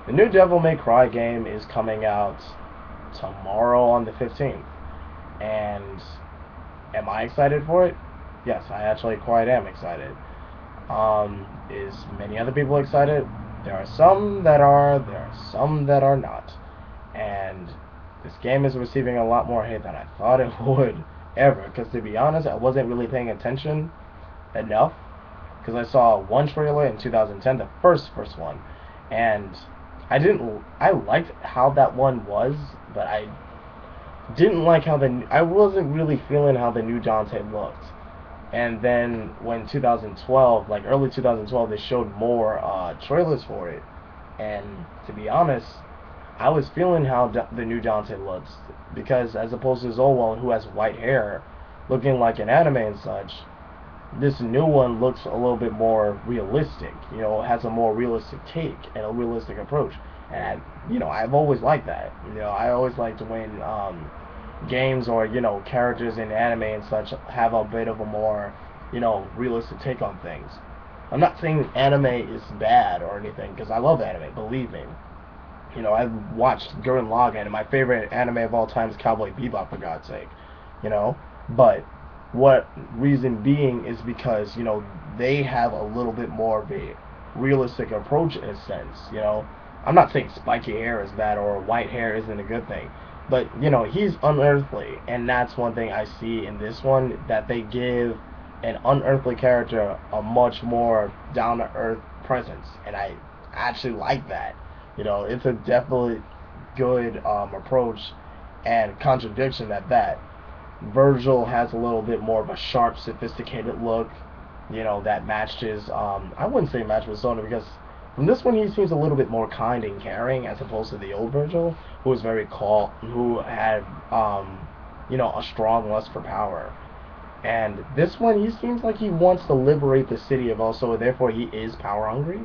The new Devil May Cry game is coming out tomorrow on the 15th. And am I excited for it? Yes, I actually quite am excited. Is many other people excited? There are some that are, there are some that are not. And this game is receiving a lot more hate than I thought it would ever. Because to be honest, I wasn't really paying attention enough. Because I saw one trailer in 2010, the first one, and I liked how that one was, but I didn't like how I wasn't really feeling how the new Dante looked. And then when 2012, like early 2012, they showed more trailers for it. And to be honest, I was feeling how the new Dante looks because as opposed to Zolwell, who has white hair, looking like an anime and such, this new one looks a little bit more realistic. Has a more realistic take and a realistic approach. And I've always liked that. I always liked when games or characters in anime and such have a bit of a more realistic take on things. I'm not saying anime is bad or anything because I love anime. Believe me. I've watched Gurren Lagann, and my favorite anime of all time is Cowboy Bebop, for God's sake. You know, but what reason being is because they have a little bit more of a realistic approach in a sense. I'm not saying spiky hair is bad or white hair isn't a good thing, but he's unearthly, and that's one thing I see in this one, that they give an unearthly character a much more down to earth presence, and I actually like that. It's a definitely good approach and contradiction at that. Virgil has a little bit more of a sharp, sophisticated look, that matched his, I wouldn't say matched with Sona, because from this one he seems a little bit more kind and caring as opposed to the old Virgil, who was very calm, who had, a strong lust for power. And this one, he seems like he wants to liberate the city of also, therefore he is power hungry.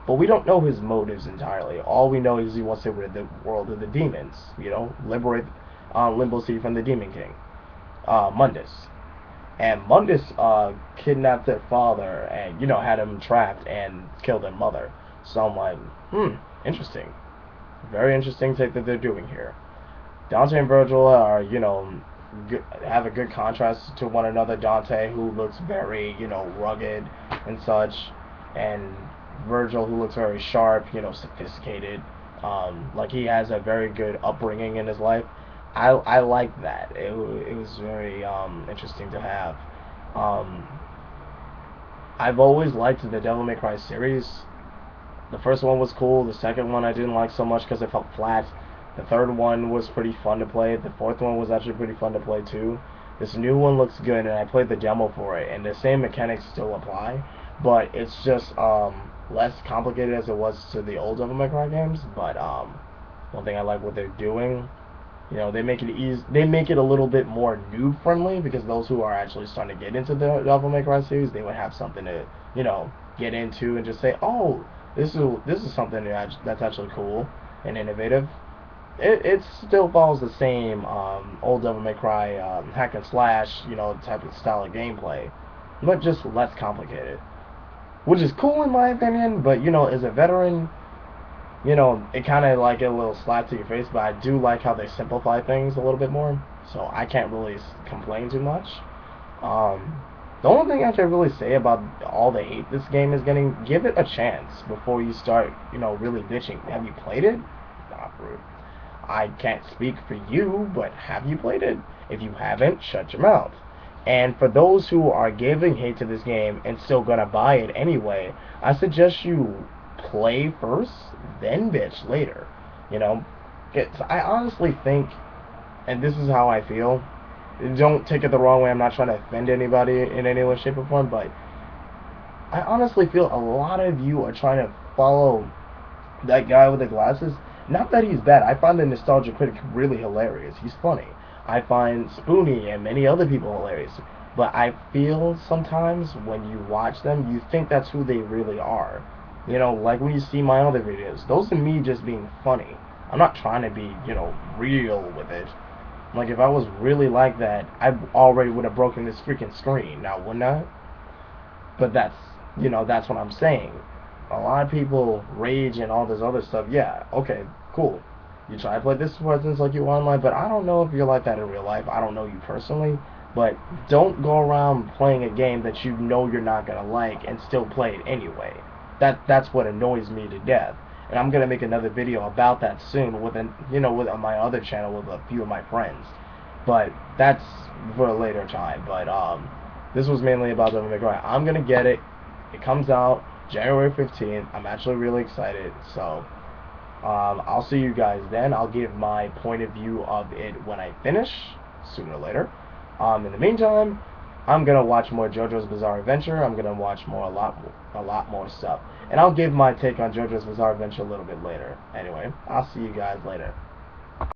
But we don't know his motives entirely. All we know is he wants to rid the world of the demons. Liberate Limbo City from the Demon King, Mundus. And Mundus kidnapped their father and had him trapped and killed their mother. So I'm like, interesting, very interesting take that they're doing here. Dante and Virgil are have a good contrast to one another. Dante, who looks very rugged and such, and Virgil, who looks very sharp, sophisticated, like he has a very good upbringing in his life. I like that. It was very interesting to have. Um, I've always liked the Devil May Cry series. The first one was cool. The second one I didn't like so much because it felt flat. The third one was pretty fun to play. The fourth one was actually pretty fun to play too. This new one looks good, and I played the demo for it, and the same mechanics still apply, but it's just less complicated as it was to the old Devil May Cry games. But one thing I like what they're doing, they make it easy. They make it a little bit more noob friendly because those who are actually starting to get into the Devil May Cry series, they would have something to get into and just say, oh, this is something that's actually cool and innovative. It still follows the same old Devil May Cry hack and slash type of style of gameplay, but just less complicated, which is cool in my opinion. But as a veteran, it kind of like a little slap to your face. But I do like how they simplify things a little bit more, so I can't really complain too much. The only thing I can really say about all the hate this game is getting, give it a chance before you start, really bitching. Have you played it? Not rude. I can't speak for you, but have you played it? If you haven't, shut your mouth. And for those who are giving hate to this game and still gonna buy it anyway, I suggest you play first, then bitch later. I honestly think, and this is how I feel. Don't take it the wrong way. I'm not trying to offend anybody in any way, shape, or form, but I honestly feel a lot of you are trying to follow that guy with the glasses. Not that he's bad. I find the Nostalgia Critic really hilarious. He's funny. I find Spoonie and many other people hilarious. But I feel sometimes when you watch them, you think that's who they really are. Like when you see my other videos. Those are me just being funny. I'm not trying to be, real with it. Like, if I was really like that, I already would have broken this freaking screen. Now, wouldn't I? But that's what I'm saying. a lot of people rage and all this other stuff. Yeah, okay, cool. You try to play this for instance like you online, but I don't know if you're like that in real life. I don't know you personally, but don't go around playing a game that you know you're not gonna like and still play it anyway. That's what annoys me to death. And I'm gonna make another video about that soon with with on my other channel with a few of my friends. But that's for a later time. But this was mainly about Devil May Cry. I'm gonna get it. It comes out January 15th. I'm actually really excited. So I'll see you guys then. I'll give my point of view of it when I finish, sooner or later. In the meantime, I'm gonna watch more JoJo's Bizarre Adventure. I'm gonna watch a lot more stuff, and I'll give my take on JoJo's Bizarre Adventure a little bit later. Anyway, I'll see you guys later.